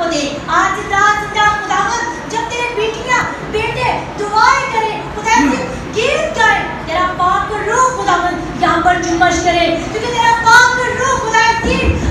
को दे। आज रात खुदावन जब तेरे बेटियां बेटे दुआएं करें, खुदा गीत गाए, तेरा पाक रूह खुदावन यहाँ पर जुम्मश करे, क्योंकि तेरा पाक रूह खुदा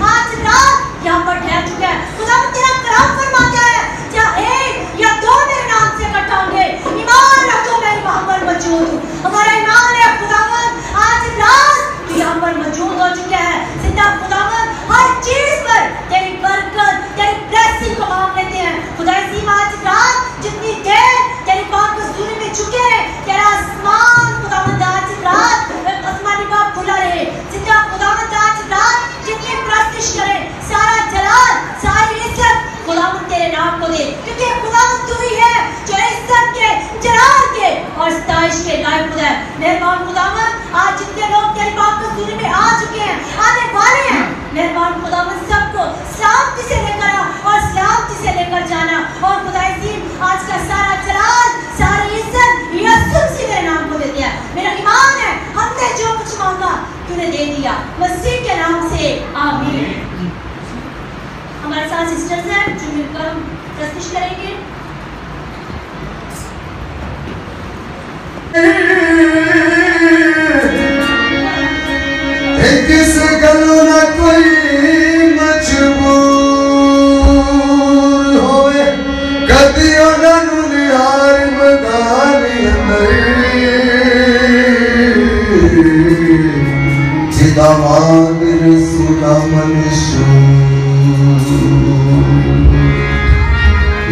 आज रात यहाँ पर ठहर चुका है। खुदावन तेरा कलाम फरमाता है, क्या एक या दो मेरे नाम से इकट्ठा होंगे, ईमान रखो मैं वहां पर मौजूद हूँ। हमारा ईमान है खुदावन आज रात यहाँ पर मौजूद हो चुका है। जिंदा खुदावन हर चीज पर तेरी बरकत तेरी ब्लेसिंग को मांग लेते हैं। खुदा आज रात जितनी देर तेरी पाक हज़ूरी में झुके हैं, तेरा आसमान खुदावन आज रात आसमानी बाप खुला रहे। जिंदा खुदावन आज रात जितनी प्रस्तिश करे, सारा जलाल सारी इज्जत खुदावन तेरे नाम को दे, क्योंकि खुदावन तू ही है जो इज्जत के जलाल के और सताइश के लायक खुदा है। मेहरबान खुदावन आज जितने लोग तेरी पाक हज़ूरी में आ चुके हैं, आने वाले हैं, मेहरबान खुदावन सबको सलामती से लेकर आ और सलामती से लेकर जाना। और खुदा आज का सारा जलाल सारी इज्जत यीशु मसीह के नाम को देते हैं। मेरा ईमान है हमने जो कुछ मांगा तूने दे दिया, मसीह के नाम से आमीन। हमारे साथ सिस्टर्स हैं जो मिलकर प्रस्तुत करेंगे। किस गलों ना कोई मजबूर होए, कदी उन्होंने निहार मैदान अंदर जिदा मांग रसूला मंशूर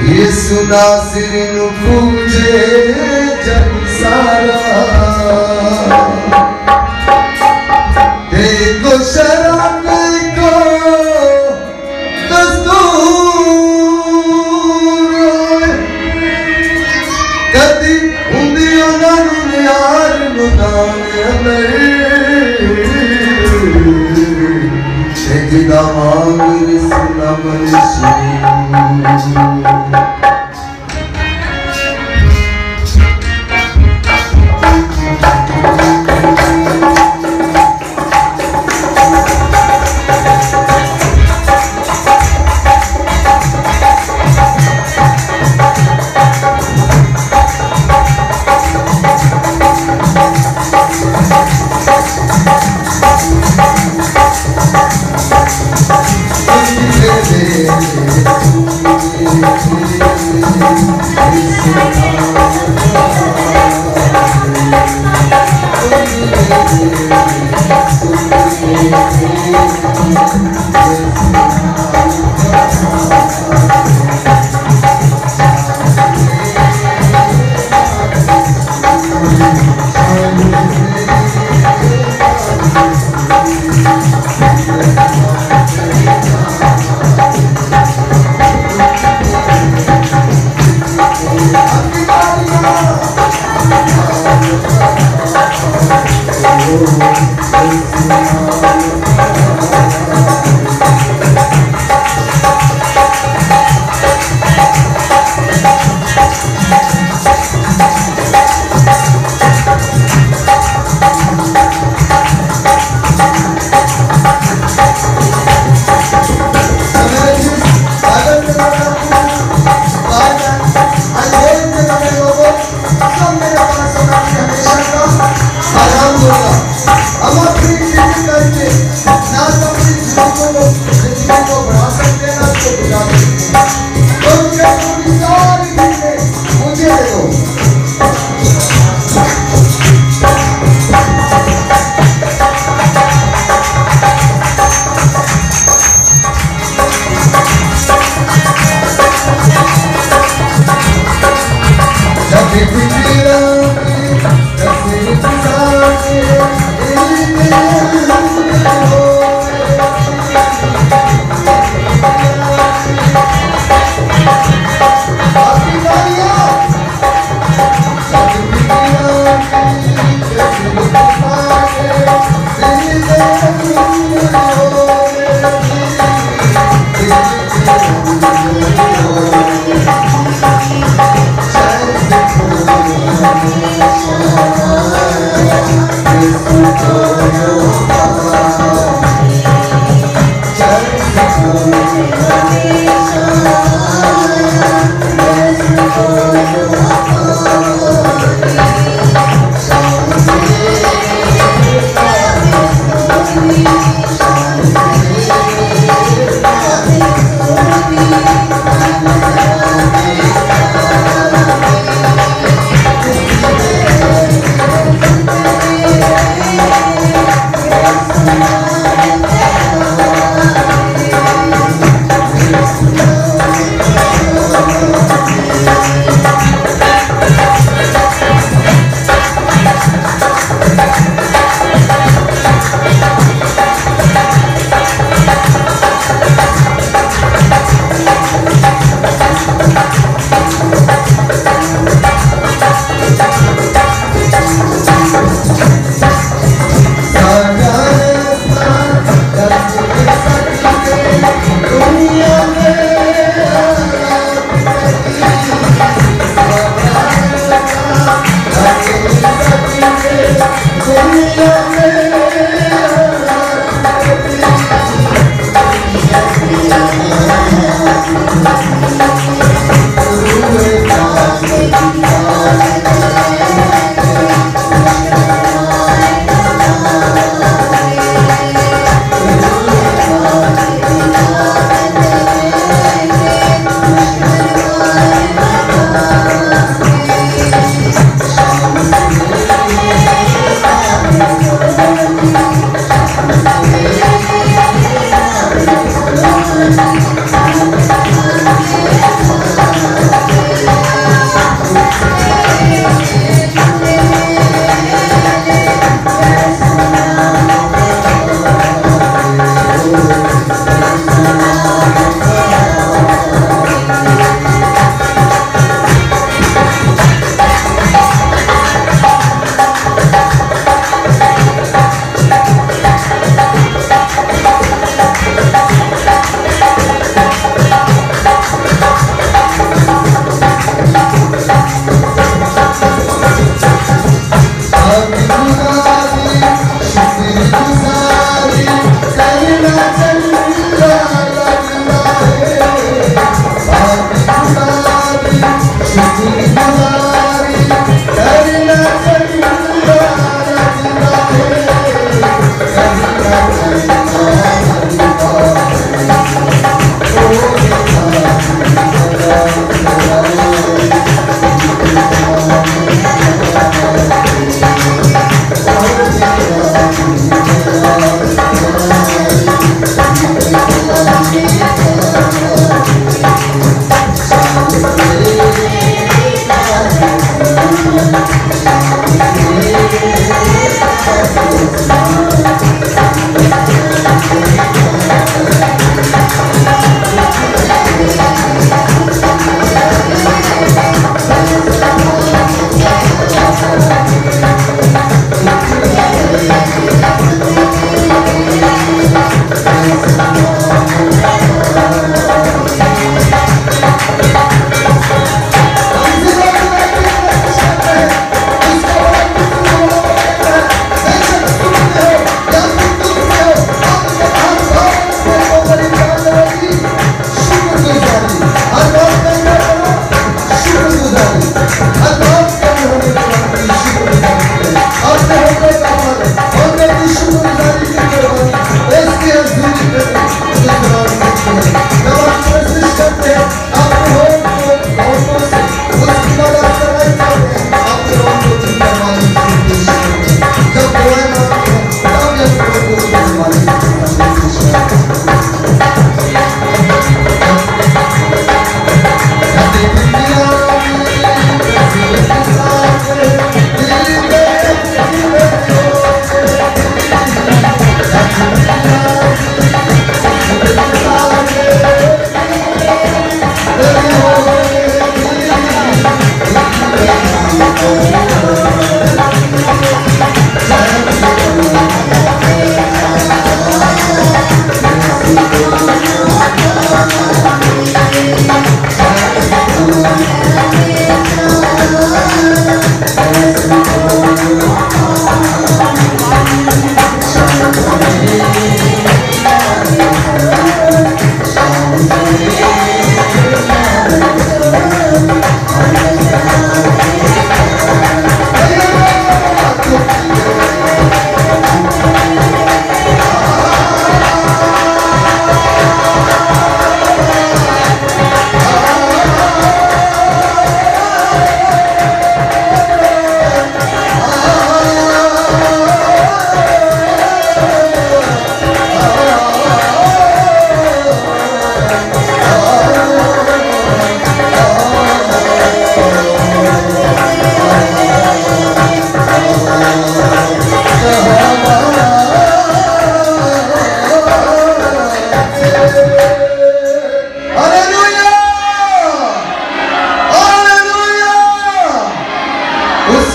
यीशु नासरी नु पूजे जग सारा को शरण को दस्तूर कदी हुंदी उन्होंने यार मुदान अंदर जिदा मांग रसूला मंशूर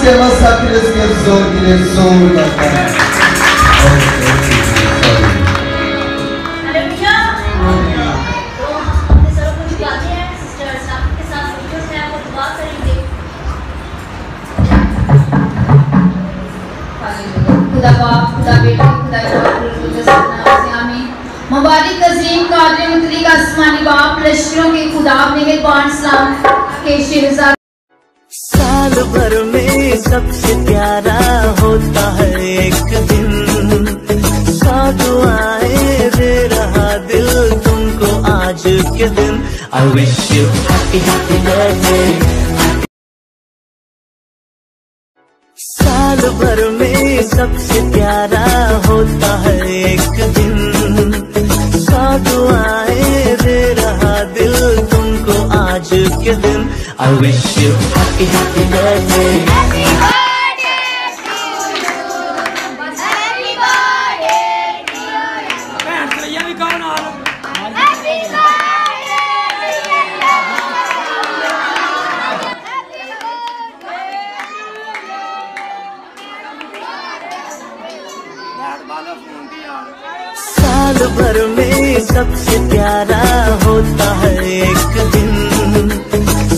que masacres que son la मुबारक अजीम कादर मुतलिक आसमानी बाप लश्करों के खुदा मेहरबान सलाम के शहजाद। साल भर में सबसे प्यारा होता है एक दिन, साथ आए दे रहा दिल तुमको आज के दिन। I wish you happy happy birthday। साल भर में सबसे प्यारा होता है एक दिन, साथ आए दे रहा दिल तुमको आज के दिन। I wish you happy happy birthday। Happy birthday to you। Happy birthday to you। भैन चलिया भी कौन आ Happy birthday to you। साल भर में सबसे प्यारा होता है एक दिन,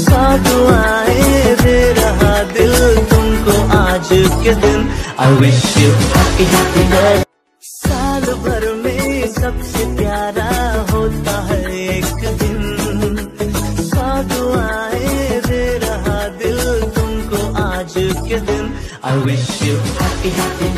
साथ आए दे रहा दिल तुमको आज के दिन। I wish you happy happy birthday। साल भर में सबसे प्यारा होता है एक दिन, साथ आए दे रहा दिल तुमको आज के दिन। I wish you happy happy